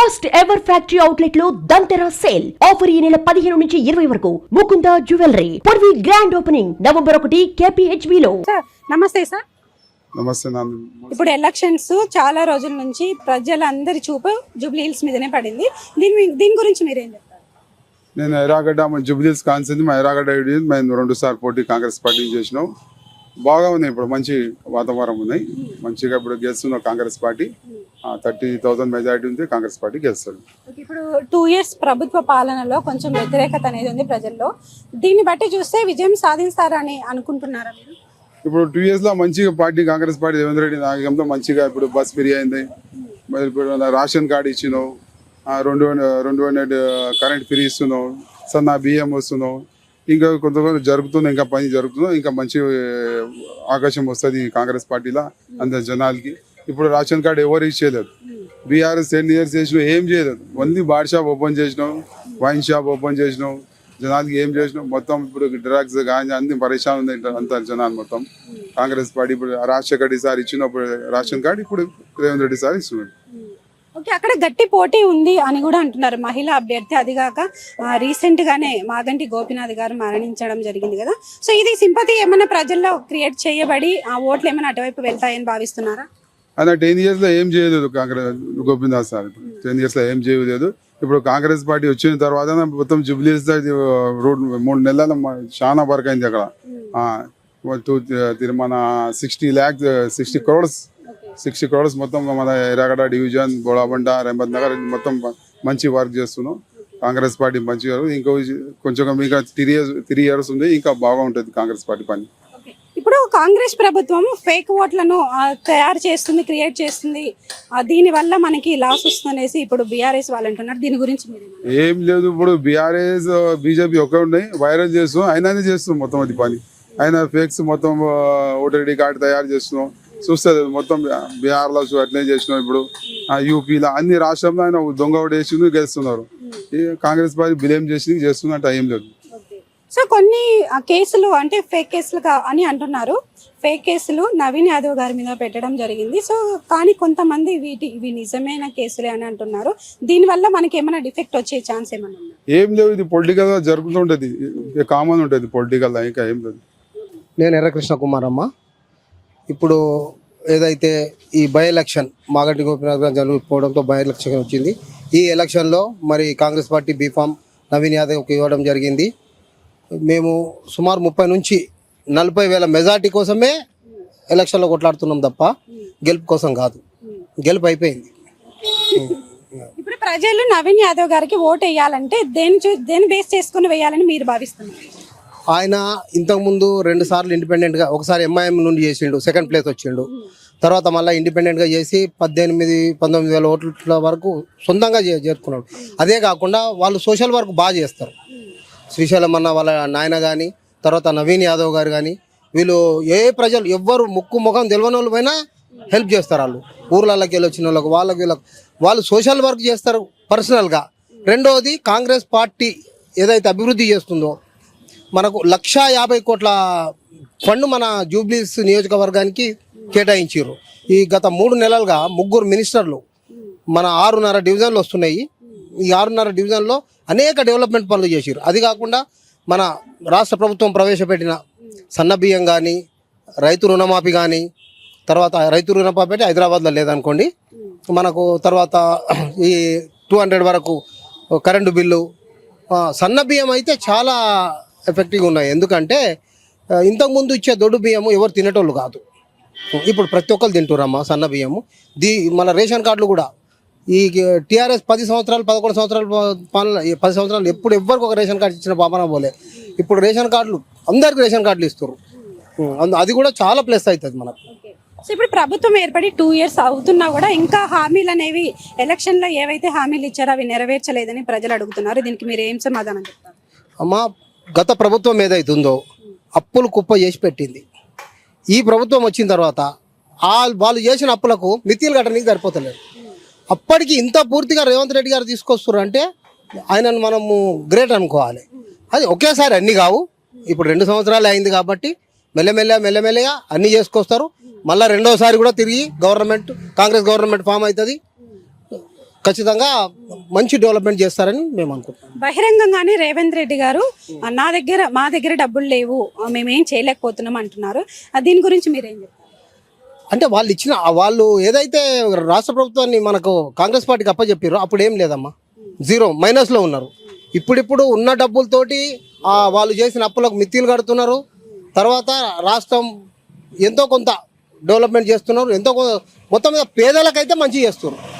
First ever factory outlet లో దంతెరా sale offer ఈ నెల 15 నుంచి 20 వరకు Mukunda jewellery Purvi grand opening November 1 KPHB లో. నమస్తే సార్. నమస్తే నాన్న. ఇప్పుడు ఎలక్షన్స్ చాలా రోజుల నుంచి ప్రజలందరి చూపు జూబ్లీ హిల్స్ మీదనే పడింది. దీని గురించి మీరేం చెప్తారు? నేను ఐరాగడ్డ జూబ్లీ హిల్స్ కాన్సెన్స్ ఐరాగడ్డ మేము 2 సార్లు పోటీ కాంగ్రెస్ పార్టీ చేసినాం. బాగా ఉన్నాయి, ఇప్పుడు మంచి వాతావరణం ఉన్నాయి, మంచిగా ఇప్పుడు గెలుస్తున్న కాంగ్రెస్ పార్టీ 30,000 మెజారిటీ ఉంది, కాంగ్రెస్ పార్టీ గెలుస్తుంది. ఇప్పుడు 2 years ప్రభుత్వ పాలనలో కొంచెం వ్యతిరేకత అనేది ఉంది ప్రజల్లో. దీన్ని బట్టి చూస్తే విజయం సాధిస్తారని అనుకుంటున్నారా మీరు? ఇప్పుడు 2 years లో మంచిగా పార్టీ కాంగ్రెస్ పార్టీ రేవంత్ రెడ్డి నాయకంతో మంచిగా ఇప్పుడు బస్ ఫ్రీ అయింది, మరి ఇప్పుడు రేషన్ కార్డు ఇచ్చినావు, 200 కరెంట్ ఫ్రీ ఇస్తున్నావు, సన్న బియ్యం వస్తున్నావు, ఇంకా కొంత జరుగుతుంది, ఇంకా పని జరుగుతుందో ఇంకా మంచి అవకాశం వస్తుంది కాంగ్రెస్ పార్టీలో అందరి జనాలకి. ఇప్పుడు రేషన్ కార్డు ఎవరు ఇచ్చేయలేదు, బీఆర్ఎస్ 10 years చేసినావు ఏం చేయలేదు, ఓన్లీ బార్ షాప్ ఓపెన్ చేసినావు, వైన్ షాప్ ఓపెన్ చేసినావు, జనాలకి ఏం చేసినావు మొత్తం ఇప్పుడు డ్రగ్స్ కానీ అన్ని పరేషాన్ ఉంది అంత జనాలు మొత్తం. కాంగ్రెస్ పార్టీ ఇప్పుడు రాజశేఖర్ రెడ్డి సార్ ఇచ్చినప్పుడు రేషన్ కార్డు, ఇప్పుడు రేవంత్ రెడ్డి సార్ ఇస్తున్నాడు. ఓకే, అక్కడ గట్టి పోటీ ఉంది అని కూడా అంటున్నారు మహిళా అభ్యర్థి. అదిగాక రీసెంట్ గానే మాగంటి గోపీనాథ్ గారు మరణించడం జరిగింది కదా. సో ఇది సింపతి ఏమైనా ప్రజల్లో క్రియేట్ చేయబడి ఆ ఓట్లు ఏమైనా అటువైపు వెళ్తాయని భావిస్తున్నారా? ఆయన 10 years లో ఏం చేయలేదు కాంగ్రెస్ గోపీనాథ్ సార్, 10 years లో ఏం చేయలేదు. ఇప్పుడు కాంగ్రెస్ పార్టీ వచ్చిన తర్వాత మొత్తం జూబ్లీ హిల్స్ రోడ్ 3 నెలల చాలా వర్క్ అయింది అక్కడ. మన 60 crores మొత్తం మన ఎర్రగడ్డ డివిజన్, బోడాబండ, రేవంత్ నగర్ మొత్తం మంచి వర్క్ చేస్తున్నాం. కాంగ్రెస్ పార్టీ మంచిగా ఇంకో కొంచెం ఇంకా 3 years ఉంది, ఇంకా బాగా ఉంటుంది కాంగ్రెస్ పార్టీ పని. ఇప్పుడు కాంగ్రెస్ ప్రభుత్వం ఫేక్ ఓట్లను తయారు చేస్తుంది, క్రియేట్ చేస్తుంది, దీని వల్ల మనకి లాస్ వస్తుందనేసి ఇప్పుడు బీఆర్ఎస్ వాళ్ళు అంటున్నారు. దీని గురించి ఏం లేదు, ఇప్పుడు బీఆర్ఎస్ బీజేపీ ఒకే ఉన్నాయి, వైరల్ చేస్తున్నాం, అయినానే చేస్తున్నాం మొత్తం అది పని. ఆయన ఫేక్స్ మొత్తం ఓటర్ ఐడి కార్డు తయారు చేస్తున్నాం, చూస్తుంది మొత్తం బీహార్లో అట్లే చేసినాం. ఇప్పుడు యూపీలో అన్ని రాష్ట్రంలో ఆయన దొంగ ఓటు వేసి గెలుస్తున్నారు. కాంగ్రెస్ పార్టీ బిలేమ్ చేసి చేస్తున్నట్టు ఏం లేదు. సో కొన్ని కేసులు అంటే ఫేక్ కేసులు అని అంటున్నారు. ఫేక్ కేసులు నవీన్ యాదవ్ గారి మీద పెట్టడం జరిగింది. సో కానీ కొంతమంది ఇవి నిజమైన కేసులే అని అంటున్నారు. దీనివల్ల మనకి ఏమైనా డిఫెక్ట్ వచ్చే ఛాన్స్ ఏమైనా ఉందా? ఏం లేవు, ఇది పొలిటికల్ గా జరుగుతుంటది, కామన్ ఉంటుంది పొలిటికల్, ఇంకా ఏం లేదు. నేను ఎర్రకృష్ణ కుమార్ అమ్మ. ఇప్పుడు ఏదైతే ఈ బై ఎలక్షన్ మాగంటి గోపీనాథ్ గారు జరుగుపోవడంతో బై ఎలక్షన్ వచ్చింది. ఈ ఎలక్షన్లో మరి కాంగ్రెస్ పార్టీ బీఫామ్ నవీన్ యాదవ్కి ఇవ్వడం జరిగింది. మేము సుమారు 30 నుంచి 40 వేల మెజార్టీ కోసమే ఎలక్షన్లో కొట్లాడుతున్నాం తప్ప గెలుపు కోసం కాదు. గెలుపు అయిపోయింది. ఇప్పుడు ప్రజలు నవీన్ యాదవ్ గారికి ఓటు వేయాలంటే దేని బేస్ చేసుకుని వేయాలని మీరు భావిస్తున్నారు? ఆయన ఇంతకుముందు 2 సార్లు ఇండిపెండెంట్గా, ఒకసారి ఎంఐఎం నుండి చేసిండు, 2nd place వచ్చిండు. తర్వాత మళ్ళీ ఇండిపెండెంట్గా చేసి 18-19 వేల ఓట్ల వరకు సొంతంగా చేరుకున్నాడు. అదే కాకుండా వాళ్ళు సోషల్ వర్క్ బాగా చేస్తారు. శ్రీశైలం అన్న వాళ్ళ నాయన కానీ, తర్వాత నవీన్ యాదవ్ గారు కానీ, వీళ్ళు ప్రజలు ఎవ్వరు ముఖం తెలియని వాళ్ళు పైన హెల్ప్ చేస్తారు. వాళ్ళు ఊర్లలోకి వెళ్ళి వచ్చిన వాళ్ళకు, వీళ్ళకు వాళ్ళు సోషల్ వర్క్ చేస్తారు పర్సనల్గా. రెండవది, కాంగ్రెస్ పార్టీ ఏదైతే అభివృద్ధి చేస్తుందో మనకు 150 కోట్ల ఫండ్ మన జూబ్లీస్ నియోజకవర్గానికి కేటాయించారు. ఈ గత 3 నెలలుగా 3 మినిస్టర్లు మన 6.5 డివిజన్లు వస్తున్నాయి. ఈ 6.5 డివిజన్లో అనేక డెవలప్మెంట్ పనులు చేశారు. అది కాకుండా మన రాష్ట్ర ప్రభుత్వం ప్రవేశపెట్టిన సన్నబియ్యం కానీ, రైతు రుణమాఫీ కానీ, తర్వాత రైతు రుణమాఫీ హైదరాబాద్లో లేదనుకోండి, మనకు తర్వాత ఈ 200 వరకు కరెంటు బిల్లు, సన్నబియ్యం అయితే చాలా ఎఫెక్టివ్గా ఉన్నాయి. ఎందుకంటే ఇంతకుముందు ఇచ్చే దొడ్డు బియ్యము ఎవరు తినేటోళ్ళు కాదు, ఇప్పుడు ప్రతి ఒక్కరు తింటురమ్మా సన్న బియ్యము. మన రేషన్ కార్డులు కూడా ఈ టీఆర్ఎస్ 10 సంవత్సరాలు 11 సంవత్సరాలు పాలన, 10 సంవత్సరాలు ఎప్పుడు ఎవ్వరికి ఒక రేషన్ కార్డు ఇచ్చిన పాపన పోలే. ఇప్పుడు రేషన్ కార్డులు అందరికి రేషన్ కార్డులు ఇస్తారు. అది కూడా చాలా ప్లస్ అవుతుంది మనకు. సో ఇప్పుడు ప్రభుత్వం ఏర్పడి 2 years అవుతున్నా కూడా ఇంకా హామీలు అనేవి ఎలక్షన్లో ఏవైతే హామీలు ఇచ్చారో అవి నెరవేర్చలేదని ప్రజలు అడుగుతున్నారు. దీనికి మీరు ఏం సమాధానం చెప్తారు? అమ్మా, గత ప్రభుత్వం ఏదైతుందో అప్పులు కుప్ప చేసి పెట్టింది. ఈ ప్రభుత్వం వచ్చిన తర్వాత వాళ్ళు చేసిన అప్పులకు మితిలు కట్టడానికి సరిపోతలేదు. అప్పటికి ఇంత పూర్తిగా రేవంత్ రెడ్డి గారు తీసుకొస్తారు అంటే ఆయనను మనము గ్రేట్ అనుకోవాలి. అది ఒకేసారి అన్నీ కావు, ఇప్పుడు 2 సంవత్సరాలు అయింది కాబట్టి మెల్లమెల్లగా అన్నీ చేసుకొస్తారు. మళ్ళీ రెండోసారి కూడా తిరిగి కాంగ్రెస్ గవర్నమెంట్ ఫామ్ అవుతుంది. ఖచ్చితంగా మంచి డెవలప్మెంట్ చేస్తారని మేము అనుకుంటున్నాం. బహిరంగంగానే రేవంత్ రెడ్డి గారు మా దగ్గర డబ్బులు లేవు, మేమేం చేయలేకపోతున్నాం అంటున్నారు. దీని గురించి మీరేం చెప్తారు? అంటే వాళ్ళు ఏదైతే రాష్ట్ర ప్రభుత్వాన్ని మనకు కాంగ్రెస్ పార్టీకి అప్పచెప్పారో అప్పుడు ఏం లేదమ్మా, జీరో మైనస్లో ఉన్నారు. ఇప్పుడిప్పుడు ఉన్న డబ్బులతోటి వాళ్ళు చేసిన అప్పులకు మిత్తిలు కడుతున్నారు. తర్వాత రాష్ట్రం ఎంతో కొంత డెవలప్మెంట్ చేస్తున్నారు. మొత్తం మీద పేదలకైతే మంచి చేస్తున్నారు.